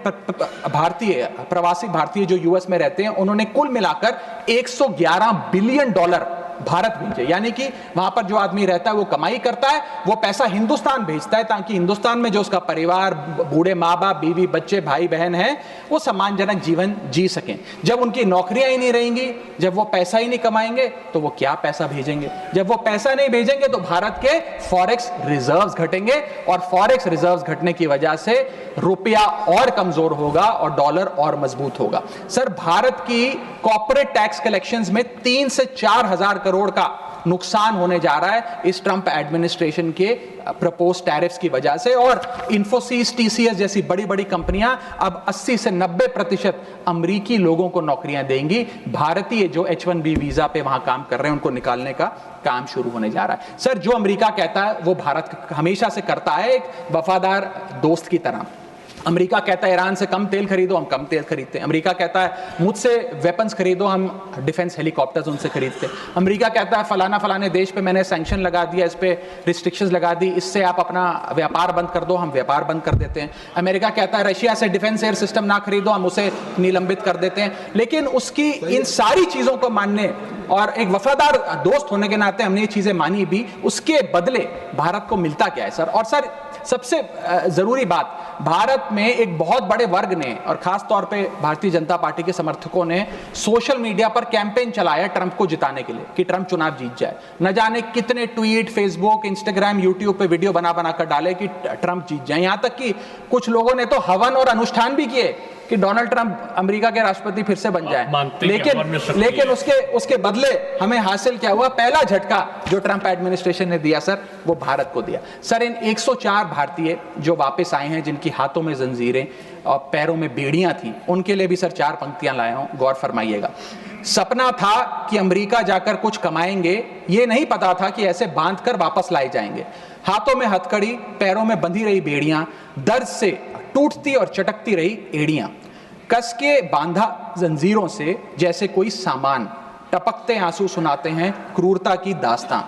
भारतीय प्रवासी भारतीय जो यूएस में रहते हैं, उन्होंने कुल मिलाकर 111 बिलियन डॉलर भारत भेजे। यानी कि वहां पर जो आदमी रहता है वो कमाई करता है, वो पैसा हिंदुस्तान भेजता है ताकि हिंदुस्तान में जो उसका परिवार, बूढ़े माँ बाप, बीवी बच्चे, भाई बहन हैं, वो सम्मानजनक जीवन जी सकें। जब उनकी नौकरियां ही नहीं रहेंगी, जब वो पैसा ही नहीं कमाएंगे, तो वो क्या पैसा भेजेंगे? जब वो पैसा नहीं भेजेंगे तो भारत के फॉरेक्स रिजर्व्स घटेंगे, और फॉरेक्स रिजर्व्स घटने की वजह से रुपया और कमजोर होगा और डॉलर और मजबूत होगा। सर, भारत की कॉर्पोरेट टैक्स कलेक्शंस में 3 से 4 हजार करोड़ का नुकसान होने जा रहा है इस ट्रंप एडमिनिस्ट्रेशन के प्रपोज टैरिफ्स की वजह से, और इन्फोसिस, टीसीएस जैसी बड़ी बड़ी कंपनियां अब 80 से 90% अमरीकी लोगों को नौकरियां देंगी। भारतीय जो H1B वीजा पे वहां काम कर रहे हैं उनको निकालने का काम शुरू होने जा रहा है। सर, जो अमेरिका कहता है वो भारत हमेशा से करता है, एक वफादार दोस्त की तरह। अमेरिका कहता है ईरान से कम तेल खरीदो, हम कम तेल खरीदते हैं। अमेरिका कहता है मुझसे वेपन्स खरीदो, हम डिफेंस हेलीकॉप्टर्स उनसे खरीदते हैं। अमेरिका कहता है फलाना फलाने देश पे मैंने सैंक्शन लगा दिया, इस पे रिस्ट्रिक्शंस लगा दी, इससे आप अपना व्यापार बंद कर दो, हम व्यापार बंद कर देते हैं। अमेरिका कहता है रशिया से डिफेंस एयर सिस्टम ना खरीदो, हम उसे निलंबित कर देते हैं। लेकिन उसकी इन सारी चीजों को मानने और एक वफादार दोस्त होने के नाते हमने ये चीजें मानी भी, उसके बदले भारत को मिलता क्या है सर? और सर, सबसे जरूरी बात, भारत में एक बहुत बड़े वर्ग ने और खास तौर पे भारतीय जनता पार्टी के समर्थकों ने सोशल मीडिया पर कैंपेन चलाया ट्रंप को जिताने के लिए कि ट्रंप चुनाव जीत जाए। न जाने कितने ट्वीट, फेसबुक, इंस्टाग्राम, यूट्यूब पे वीडियो बना बना कर डाले कि ट्रंप जीत जाए। यहां तक कि कुछ लोगों ने तो हवन और अनुष्ठान भी किए कि डोनाल्ड ट्रंप अमेरिका के राष्ट्रपति फिर से बन जाए। लेकिन उसके बदले हमें हासिल क्या हुआ? पहला झटका जो ट्रंप एडमिनिस्ट्रेशन ने दिया सर, वो भारत को दिया। सर, इन 104 भारतीय जो वापस आए हैं, जिनकी हाथों में जंजीरें और पैरों में बेड़ियां थी, उनके लिए भी सर 4 पंक्तियां लाया हूं, गौर फरमाइएगा। सपना था कि अमेरिका जाकर कुछ कमाएंगे, ये नहीं पता था कि ऐसे बांध कर वापस लाए जाएंगे। हाथों में हथकड़ी, पैरों में बंधी रही बेड़ियां, दर्द से टूटती और चटकती रही एड़ियां, कस के बांधा जंजीरों से जैसे कोई सामान, टपकते आंसू सुनाते हैं क्रूरता की दास्तां।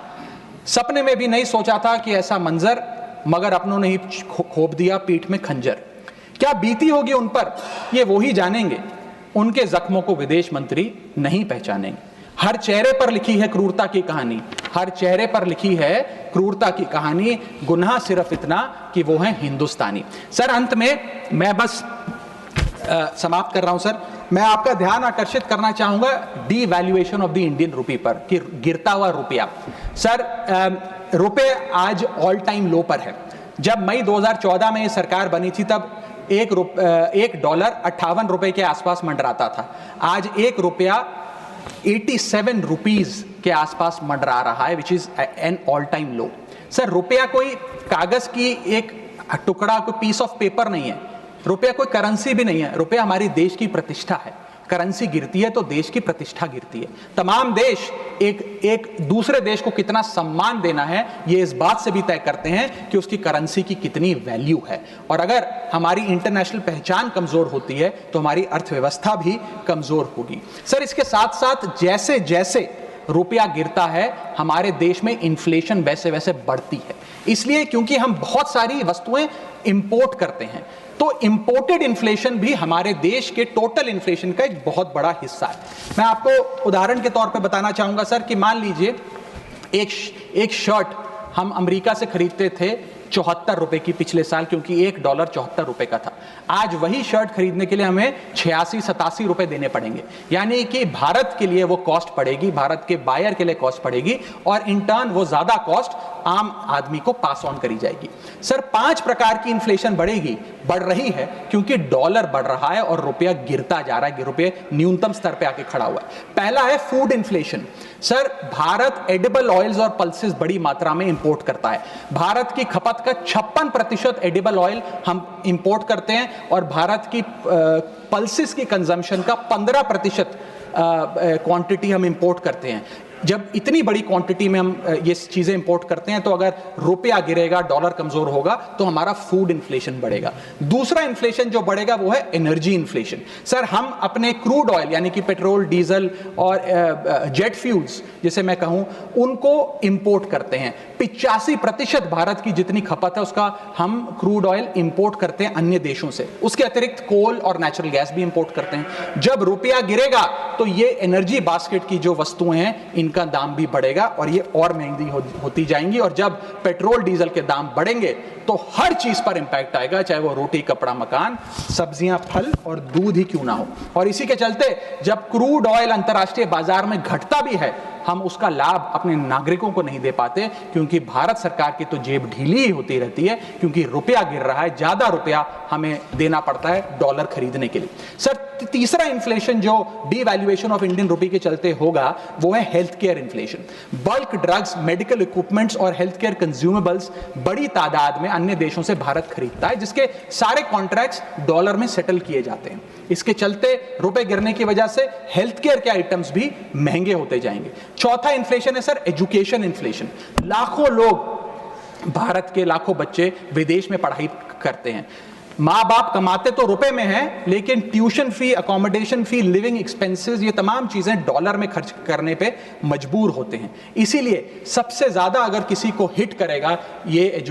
सपने में भी नहीं सोचा था कि ऐसा मंजर, मगर अपनों ने ही खोप दिया पीठ में खंजर। क्या बीती होगी उन पर, ये वो ही जानेंगे, उनके जख्मों को विदेश मंत्री नहीं पहचानेंगे। हर चेहरे पर लिखी है क्रूरता की कहानी, हर चेहरे पर लिखी है क्रूरता की कहानी, गुनाह सिर्फ इतना कि वो है हिंदुस्तानी। सर, अंत में मैं बस समाप्त कर रहा हूं सर। मैं आपका ध्यान आकर्षित करना चाहूंगा डीवैल्यूएशन ऑफ द इंडियन रुपी पर, कि गिरता हुआ रुपया। सर, रुपये आज ऑल टाइम लो पर है। जब मई 2014 में ये सरकार बनी थी तब $1 58 के आसपास मंडराता था। आज 1 रुपया 87 रुपीज के आसपास मंडरा रहा है, which is an all time low. Sir, रुपया कोई कागज की एक टुकड़ा, कोई पीस ऑफ पेपर नहीं है, रुपया कोई करेंसी भी नहीं है। रुपया हमारी देश की प्रतिष्ठा है। करेंसी गिरती है तो देश की प्रतिष्ठा गिरती है। तमाम देश एक दूसरे देश को कितना सम्मान देना है, ये इस बात से भी तय करते हैं कि उसकी करेंसी की कितनी वैल्यू है। और अगर हमारी इंटरनेशनल पहचान कमजोर होती है तो हमारी अर्थव्यवस्था भी कमजोर होगी। सर, इसके साथ साथ जैसे जैसे रुपया गिरता है, हमारे देश में इन्फ्लेशन वैसे वैसे बढ़ती है। इसलिए क्योंकि हम बहुत सारी वस्तुएं इंपोर्ट करते हैं, तो इंपोर्टेड इन्फ्लेशन भी हमारे देश के टोटल इन्फ्लेशन का एक बहुत बड़ा हिस्सा है। मैं आपको उदाहरण के तौर पे बताना चाहूंगा सर, कि मान लीजिए एक शर्ट हम अमेरिका से खरीदते थे 74 रुपए की पिछले साल, क्योंकि $1 74 रुपए का था। आज वही शर्ट खरीदने के लिए हमें 86-87 रुपए देने पड़ेंगे। यानी कि भारत के लिए वो कॉस्ट पड़ेगी, भारत के बायर के लिए कॉस्ट पड़ेगी, और इन टर्न वो ज्यादा कॉस्ट आम आदमी को पास ऑन करी जाएगी। सर, 5 प्रकार की इन्फ्लेशन बढ़ रही है, क्योंकि डॉलर बढ़ रहा है और रुपया गिरता जा रहा है, रुपये न्यूनतम स्तर पे आके खड़ा हुआ है। पहला है food inflation. Sir, Bharat edible oils और पल्सेस बड़ी मात्रा में इंपोर्ट करता है। भारत की खपत खपत का 56% एडिबल ऑयल हम इंपोर्ट करते हैं और भारत की पल्सेस की कंजम्पशन का 15% क्वांटिटी हम इंपोर्ट करते हैं। जब इतनी बड़ी क्वांटिटी में हम ये चीजें इंपोर्ट करते हैं तो अगर रुपया गिरेगा, डॉलर कमजोर होगा तो हमारा फूड इन्फ्लेशन बढ़ेगा। दूसरा इन्फ्लेशन जो बढ़ेगा वो है एनर्जी इन्फ्लेशन। सर, हम अपने क्रूड ऑयल यानी कि पेट्रोल, डीजल और जेट फ्यूल्स जिसे मैं कहूं, उनको इंपोर्ट करते हैं। 85% भारत की जितनी खपत है उसका हम क्रूड ऑयल इंपोर्ट करते हैं अन्य देशों से। उसके अतिरिक्त कोल और नेचुरल गैस भी इंपोर्ट करते हैं। जब रुपया गिरेगा तो ये एनर्जी बास्केट की जो वस्तुएं हैं इनका दाम भी बढ़ेगा और ये और महंगी होती जाएंगी। और जब पेट्रोल डीजल के दाम बढ़ेंगे तो हर चीज पर इंपैक्ट आएगा, चाहे वो रोटी, कपड़ा, मकान, सब्जियां, फल और दूध ही क्यों ना हो। और इसी के चलते जब क्रूड ऑयल अंतर्राष्ट्रीय बाजार में घटता भी है, हम उसका लाभ अपने नागरिकों को नहीं दे पाते, क्योंकि भारत सरकार की तो जेब ढीली ही होती रहती है, क्योंकि रुपया गिर रहा है, ज्यादा रुपया हमें देना पड़ता है डॉलर खरीदने के लिए। सर, तीसरा इन्फ्लेशन जो डीवैल्यूएशन ऑफ इंडियन रुपी के चलते होगा वो है health care inflation. Bulk drugs, medical equipments और हेल्थ केयर कंज्यूमेबल्स बड़ी तादाद में अन्य देशों से भारत खरीदता है, जिसके सारे कॉन्ट्रैक्ट्स डॉलर में सेटल किए जाते हैं। इसके चलते रुपए गिरने की वजह से हेल्थ केयर के आइटम्स भी महंगे होते जाएंगे। चौथा इन्फ्लेशन है सर एजुकेशन इन्फ्लेशन। लाखों लोग, भारत के लाखों बच्चे विदेश में पढ़ाई करते हैं। माँ बाप कमाते तो रुपए में हैं, लेकिन ट्यूशन फी, अकोमोडेशन फी, लिविंग एक्सपेंसेस, ये तमाम चीजें डॉलर में खर्च करने पे मजबूर होते हैं। इसीलिए सबसे ज्यादा अगर किसी को हिट करेगा ये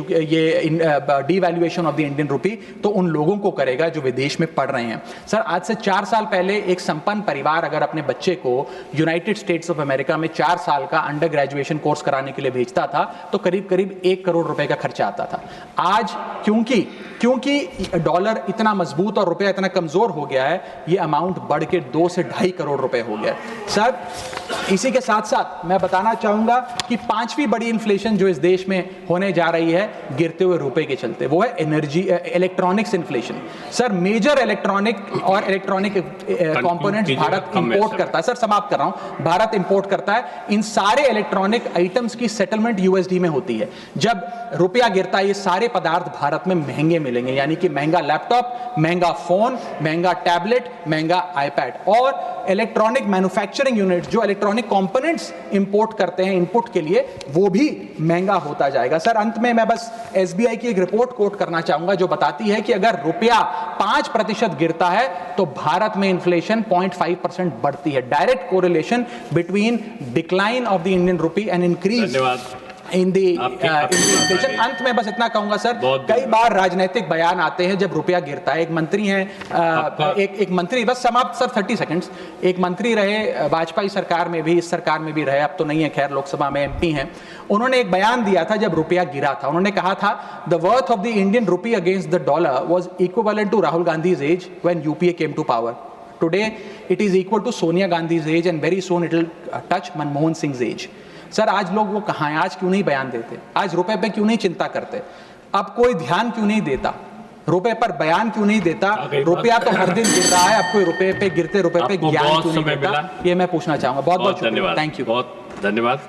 डीवैल्यूएशन ऑफ द इंडियन रुपी, तो उन लोगों को करेगा जो विदेश में पढ़ रहे हैं। सर, आज से 4 साल पहले एक संपन्न परिवार अगर अपने बच्चे को यूनाइटेड स्टेट्स ऑफ अमेरिका में 4 साल का अंडर ग्रेजुएशन कोर्स कराने के लिए भेजता था तो करीब करीब 1 करोड़ रुपए का खर्चा आता था। आज क्योंकि डॉलर इतना मजबूत और रुपया इतना कमजोर हो गया है, ये अमाउंट बढ़ के 2 से 2.5 करोड़ रुपए हो गया है। सर, इसी के साथ साथ मैं बताना चाहूंगा कि 5वीं बड़ी इन्फ्लेशन जो इस देश में होने जा रही है गिरते हुए रुपए के चलते, वो है electronics inflation. Sir, major electronic components Bharat import करता है। सर, समाप्त कर रहा हूं। भारत इंपोर्ट करता है। इन सारे इलेक्ट्रॉनिक आइटम्स की सेटलमेंट यूएसडी में होती है। जब रुपया गिरता है, ये सारे पदार्थ भारत में महंगे मिलेंगे, यानी कि महंगा लैपटॉप, महंगा फोन, महंगा टैबलेट, महंगा आईपैड। और इलेक्ट्रॉनिक मैन्युफैक्चरिंग यूनिट जो इलेक्ट्रॉनिक कंपोनेंट्स इंपोर्ट करते हैं इनपुट के लिए, वो भी महंगा होता जाएगा। सर, अंत में मैं बस एसबीआई की एक रिपोर्ट कोट करना चाहूंगा जो बताती है कि अगर रुपया 5% गिरता है तो भारत में इन्फ्लेशन 0.5% बढ़ती है। Direct correlation between decline of the Indian rupee and increase in the inflation. अंत में बस इतना कहूंगा सर, कई बार राजनीतिक बयान आते हैं जब रुपया गिरता है। एक मंत्री हैं, एक मंत्री, बस समाप्त सर, 30 सेकंड्स। एक मंत्री रहे वाजपेयी सरकार में भी, इस सरकार में भी रहे, अब तो नहीं है खैर, लोकसभा में एमपी हैं। उन्होंने एक बयान दिया था जब रुपया गिरा था। उन्होंने कहा था, the worth of the Indian rupee against the dollar was equivalent to Rahul Gandhi's age when UPA came to power. Today it is equal to Sonia Gandhi's age and very soon it will touch Manmohan Singh's age. Sir, आज लोग वो कहाँ हैं? आज क्यों नहीं बयान देते? आज रुपए पे क्यों नहीं चिंता करते? अब कोई ध्यान क्यों नहीं देता? रुपए पर बयान क्यों नहीं देता? रुपया तो हर दिन गिर रहा है, अब कोई रुपए पे गिरते रुपए पे ज्ञान क्यों नहीं देता? ये मैं पूछना चाहूंगा। बहुत बहुत धन्यवाद। Thank you. बहुत धन्यवाद।